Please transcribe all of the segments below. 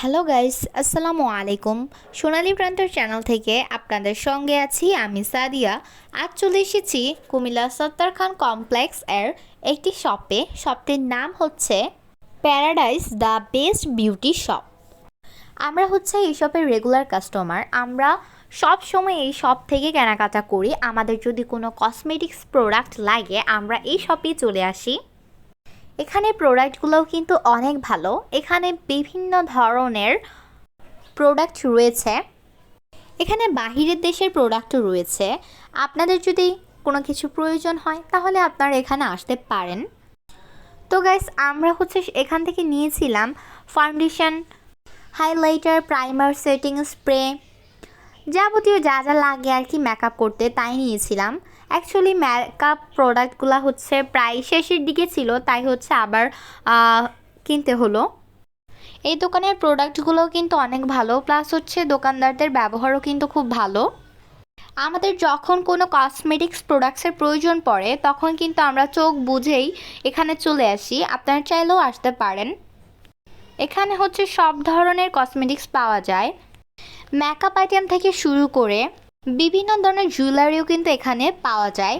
Hello guys, আসসালামু আলাইকুম। সোনালী প্রান্তর চ্যানেল থেকে আপনাদের সঙ্গে আছি আমি সাদিয়া। আজ চলে এসেছি কুমিল্লা সত্তার খান কমপ্লেক্স এর একটি শপটির নাম হচ্ছে paradise the best beauty shop. আমরা হচ্ছে এই শপের রেগুলার কাস্টমার। আমরা সব সময় এই শপ থেকে কেনাকাটা করি। আমাদের যদি কোনো কসমেটিক্স প্রোডাক্ট লাগে আমরা এই শপেই চলে আসি। এখানে প্রোডাক্টগুলোও কিন্তু অনেক ভালো। এখানে বিভিন্ন ধরনের প্রোডাক্ট রয়েছে। এখানে বাহিরের দেশের প্রোডাক্টও রয়েছে। আপনাদের যদি কোনো কিছু প্রয়োজন হয় তাহলে আপনারা এখানে আসতে পারেন। তো গাইস, আমরা হচ্ছে এখান থেকে নিয়েছিলাম foundation, highlighter, primer, setting spray, যাবতীয় যা যা লাগে আর কি মেকআপ করতে তাই নিয়েছিলাম। অ্যাকচুয়ালি মেকআপ প্রোডাক্টগুলো হচ্ছে প্রায় শেষের দিকে ছিল, তাই হচ্ছে আবার কিনতে হলো। এই দোকানের প্রোডাক্টগুলোও কিন্তু অনেক ভালো, প্লাস হচ্ছে দোকানদারদের ব্যবহারও কিন্তু খুব ভালো। আমাদের যখন কোনো কসমেটিক্স প্রোডাক্টসের প্রয়োজন পড়ে তখন কিন্তু আমরা চোখ বুঝেই এখানে চলে আসি। আপনারা চাইলেও আসতে পারেন। এখানে হচ্ছে সব ধরনের কসমেটিক্স পাওয়া যায়। মেকআপ আইটেম থেকে শুরু করে বিভিন্ন ধরনের জুয়েলারিও কিন্তু এখানে পাওয়া যায়।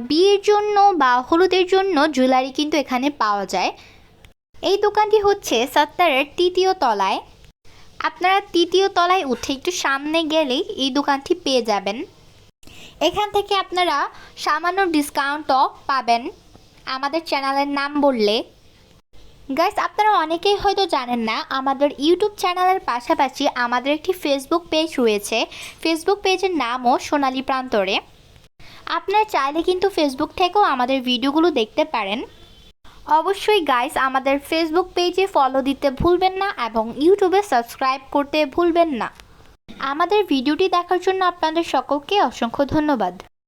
বিয়ের জন্য বা হলুদের জন্য জুয়েলারি কিন্তু এখানে পাওয়া যায়। এই দোকানটি হচ্ছে সত্তারের ৩য় তলায়। আপনারা ৩য় তলায় উঠে একটু সামনে গেলেই এই দোকানটি পেয়ে যাবেন। এখান থেকে আপনারা সামান্য ডিসকাউন্টও পাবেন আমাদের চ্যানেলের নাম বললে। গাইস, আপনারা অনেকেই হয়তো জানেন না, আমাদের ইউটিউব চ্যানেলের পাশাপাশি আমাদের একটি ফেসবুক পেজ রয়েছে। ফেসবুক পেজের নামও সোনালী প্রান্তরে। আপনারা চাইলে কিন্তু ফেসবুক থেকেও আমাদের ভিডিওগুলো দেখতে পারেন। অবশ্যই গাইস, আমাদের ফেসবুক পেজে ফলো দিতে ভুলবেন না এবং ইউটিউবে সাবস্ক্রাইব করতে ভুলবেন না। আমাদের ভিডিওটি দেখার জন্য আপনাদের সকলকে অসংখ্য ধন্যবাদ।